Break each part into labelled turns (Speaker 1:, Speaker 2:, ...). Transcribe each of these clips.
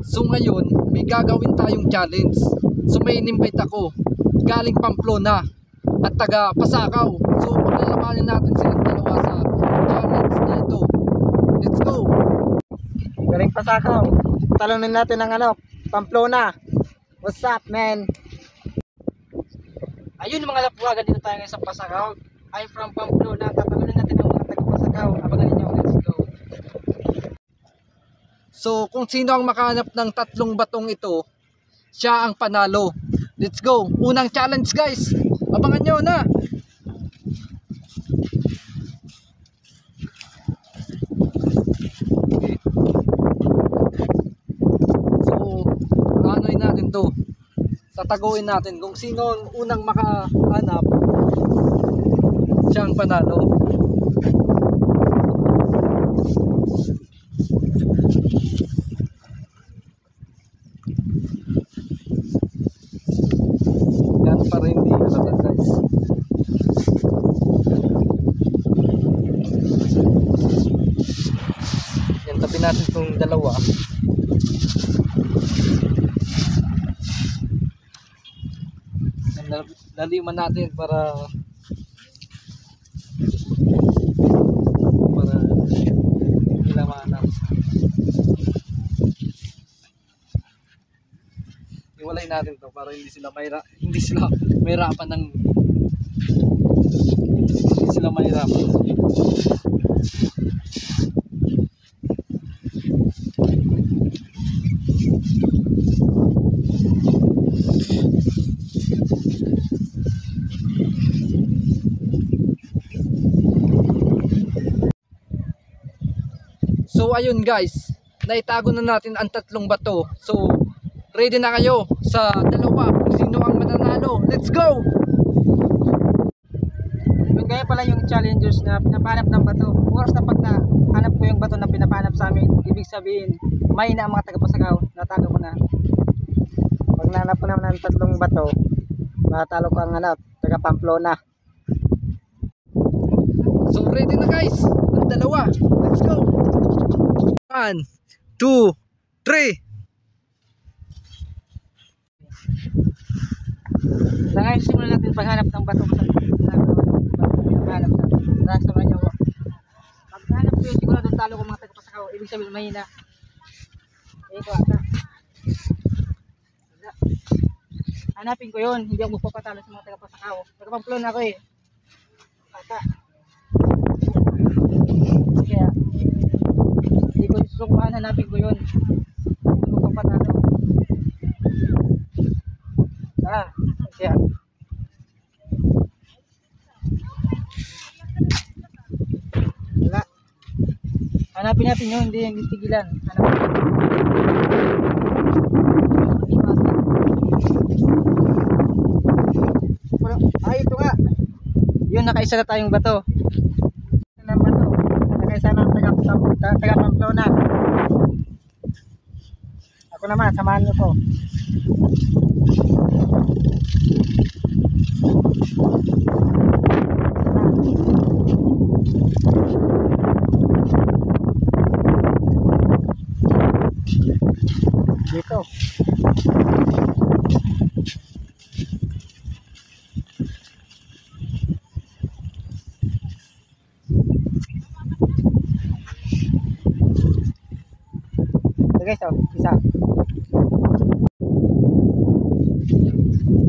Speaker 1: So ngayon, may gagawin tayong challenge. So may in-invite ako galing Pamplona at taga Pasakaw. So paglalabanan natin silang dalawa sa challenge na ito. Let's go!
Speaker 2: Galing Pasakaw. Talunin natin ang Pamplona. What's up, man? Ayun mga lapuaga, dito tayo ngayon sa Pasakaw. I'm from Pamplona. Tatalunin natin ang mga taga Pasakaw. Abangan ninyo. Let's go.
Speaker 1: So kung sino ang makahanap ng tatlong batong ito, siya ang panalo. Let's go! Unang challenge guys! Abangan nyo na! Okay. So ano'y natin to. Tataguin natin kung sino ang unang makahanap, siya ang panalo. Yan para hindi halata guys. Yan, tabi natin itong dalawa. Yan, laliman natin para hindi nila mahanap. Iwalay natin to para hindi sila mahirapan ng hindi sila mahirapan. So ayun guys, naitago na natin ang tatlong bato. So ready na kayo sa dalawa kung sino ang mananalo. Let's go!
Speaker 2: Yung kaya pala yung challengers na pinapanap ng bato. Oras na pag nahanap ko yung bato na pinapanap sa amin, ibig sabihin, may na ang mga taga Pasakaw. Natalo ko na. Pag nahanap ko naman ng tatlong bato, natalo ko ang taga Pamplona.
Speaker 1: So ready na guys, ang dalawa. Let's go! 1, 2, 3.
Speaker 2: Sa ngayon, simulan natin paghanap ng bato sa paghanap sa nasa kanya ko. Paghanap ko yun, siguro doon talo ko mga taga Pasakaw. Ibig sabihin mahina. Ito ata. Hanapin ko yun, hindi ako magpapatalo sa mga taga Pasakaw. Taga Pamplona ako eh. Ata. Kaya hindi ko susukuhan, hanapin ko yun. Hindi ko magpapatalo. Kaya wala. Hanapin natin yun, hindi yung tigilan. Hanapin. Ay, ito nga. Yun, nakaisa na tayong bato. Nakaisa na taga Pamplona. Ako naman, samahan nyo po. Dito. Guys, isa.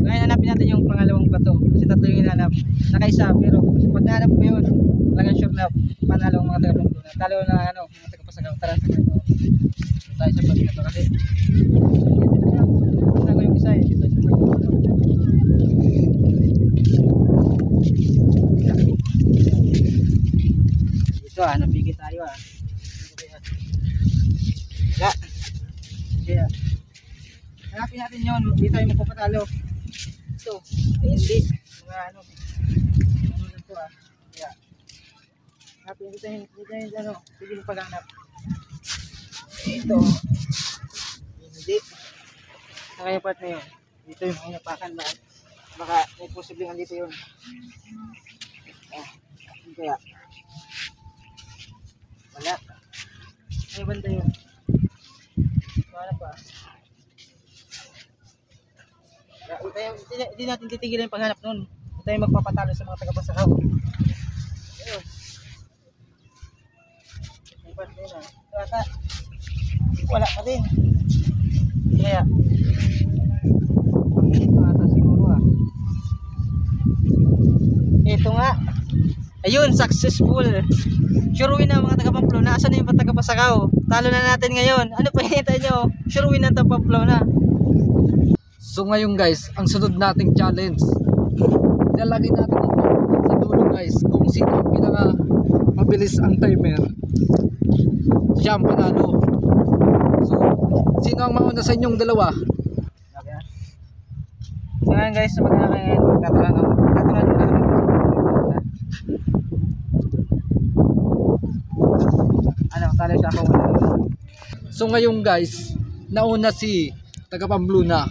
Speaker 2: Ngayon hanapin natin yung pangalawang bato kasi tatlo yung hinanap. Nakaisa pero pag nahanap ko yun, talagang sure na panalo ang mga taga Pamplona. Talo na mga taga Pasakaw. Tara sa mga tayo sa bato na to kasi ko yung isa eh. Dito sa bato. Dito napigil tayo Wala. Kaya hanapin natin yun, hindi tayo magpapatalo. Ito, ay hindi. Mga ano lang to Kaya hanapin dito yung sige yung paghanap. Ito. Hindi. Saka yung part na yun. Dito yung hinapakan ba? Baka may posibleng andito yun. Kaya wala. Ay banda yun. Ano pa? Hindi natin titigilan yung paghanap nun. Hindi tayo magpapatalo sa mga taga-Pasakaw. Ayun. Ipat din ah. Ito ata. Wala pa din. Kaya. Ito ata siguro ah. Ito nga. Ayun, successful. Sure win na mga taga-Pamplona. Asan na yung taga-Pasakaw? Talo na natin ngayon. Ano pa hinihintay nyo? Sure win na taga-Pamplona.
Speaker 1: So ngayon guys, ang sunod nating challenge, ilalagay natin ito sa dulo guys, kung sino ang pinaka mabilis ang timer, siya ang panalo. So, sino ang mauna sa inyong dalawa?
Speaker 2: Okay. So ngayon guys, magkakaroon ngayon, katulan na ano, talo siya ako muna.
Speaker 1: So ngayon guys, nauna si taga Pamplona.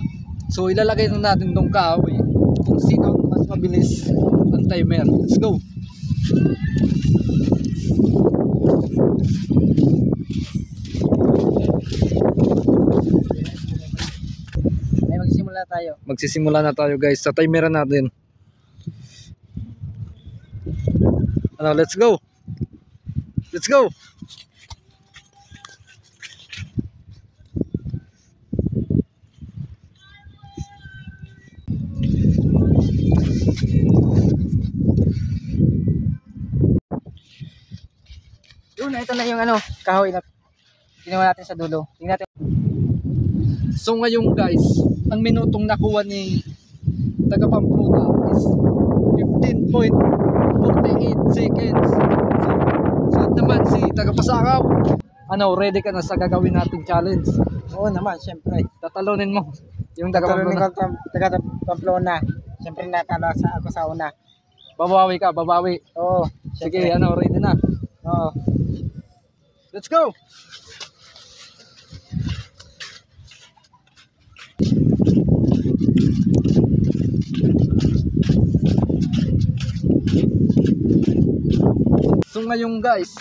Speaker 1: So ilalagay na natin tong kahoy kung sino ang mas mabilis ang timer. Let's go.
Speaker 2: Ay, magsisimula tayo.
Speaker 1: Magsisimula na tayo guys sa timeran natin. Ano, let's go. Let's go.
Speaker 2: Yun, ito na yung ano, kahoy na ginawa natin sa dulo. Tingnan natin.
Speaker 1: So ngayon guys, ang minutong nakuha ni taga Pamplona is 15.48 seconds. So, sunod naman si taga Pasakaw. Ano, ready ka na sa gagawin nating challenge?
Speaker 2: Oo naman, syempre.
Speaker 1: Tatalunin mo yung taga Pamplona.
Speaker 2: Pamplona. Syempre natalo sa ako sa una.
Speaker 1: Babawi ka, babawi.
Speaker 2: Oo.
Speaker 1: Sige, ano, ready na.
Speaker 2: Oo.
Speaker 1: Let's go! So ngayon guys,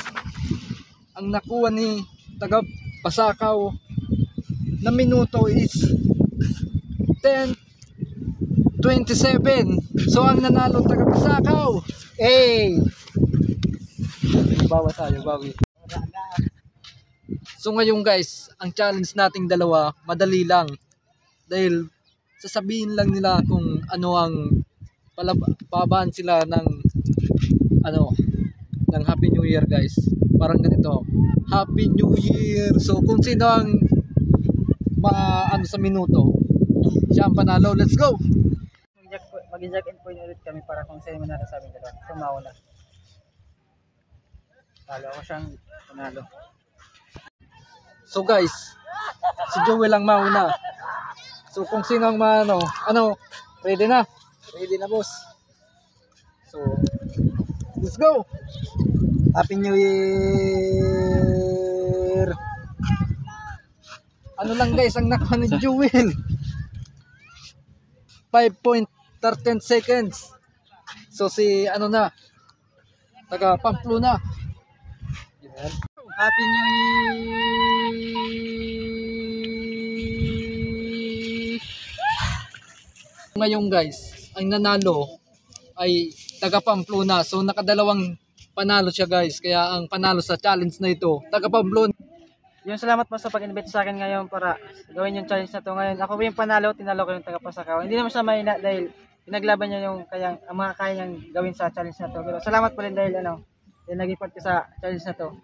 Speaker 1: ang nakuha ni taga Pasakaw na minuto is 10:27. So ang nanalo taga Pasakaw. Hey! Bawa tayo, bawi. So ngayon guys, ang challenge nating dalawa, madali lang. Dahil sasabihin lang nila kung ano ang pabahan sila ng ano, ng Happy New Year guys. Parang ganito, Happy New Year. So kung sino ang ano sa minuto, siya ang panalo. Let's go!
Speaker 2: Mag-jack and point ulit kami para kung sino manalo sa aming dalawa. So mauna. Talo ako siyang panalo.
Speaker 1: So guys, si Joel ang mauna. So kung sino ang ano, ready na?
Speaker 2: Ready na boss.
Speaker 1: So, let's go!
Speaker 2: Happy New Year!
Speaker 1: Ano lang guys, ang nakuha ni Joel. 5.13 seconds. So si ano na, taga Pamplona. Yan.
Speaker 2: Happy New Year!
Speaker 1: Ngayon guys, ang nanalo ay taga Pamplona. So nakadalawang panalo siya guys. Kaya ang panalo sa challenge na ito, taga Pamplona.
Speaker 2: Yung salamat mo sa pag-invite sa akin ngayon para gawin yung challenge na to ngayon. Ako yung panalo, tinalo ko yung taga Pasakaw. Hindi naman siya mahina dahil pinaglaban niya yung ang mga kaya niyang gawin sa challenge na to. Pero salamat pa rin dahil naging part ka sa challenge na to.